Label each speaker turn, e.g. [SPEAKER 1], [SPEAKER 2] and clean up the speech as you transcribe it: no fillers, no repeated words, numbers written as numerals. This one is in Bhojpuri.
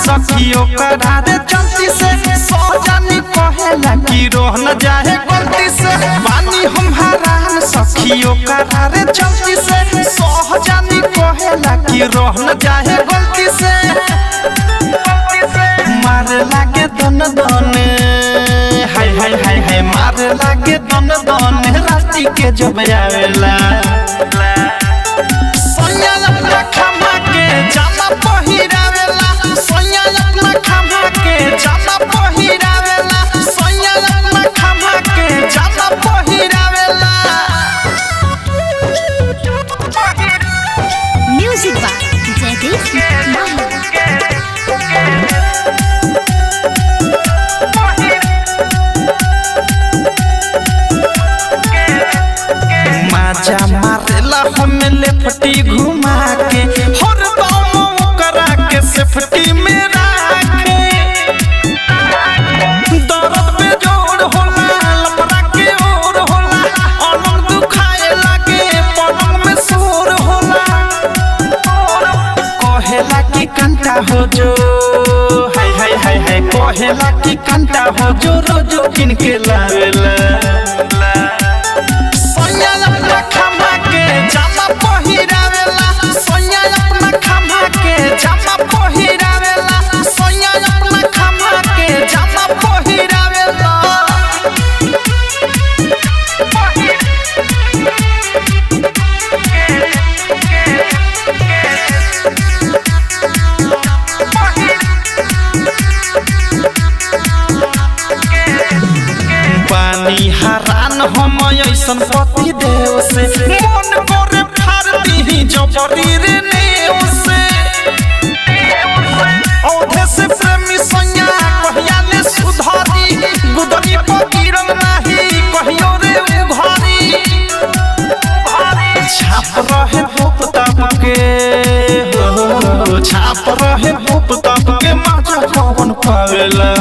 [SPEAKER 1] सखियों करारे चलती से सोजानी कहेला कि रोह न जाए गलती से बानी हम हरान सखियों करारे चलती से सोजानी कहेला कि रोह न जाए गलती से मार लागे दन दन हाय हाय हाय हाय मार लागे दन दन राती के जब आवेला सोया अपना खमा के जामा पहिरावेला सोया अपना खमा के जामा पहिरावेला सोया अपना खमा के जामा पहिरावेला।
[SPEAKER 2] म्यूजिक बाय जयदीप
[SPEAKER 1] माजा मारेला हमें लेफ्टी घुमा के हर दम करा के सेफ्टी में राखे दर्द पे जोड़ होला लपड़ा के ओर होला अलग दुखाए लागे पलंग में शोर होला कहेला कि कंटा हो जो हाय हाय हाय हाय कहेला कि कंटा हो जो रोजो किन के लावेला हरान हम ऐसन पति देव से मन करे फाड़ दी जबरी रे नेव से औधे से प्रेमी संज्ञा कहिया ले सुधारी गुदरी पकीरम नाही कहियो रे उघारी छाप रहे भूप ताप के छाप रहे भूप ताप के माजा कौन पावेला।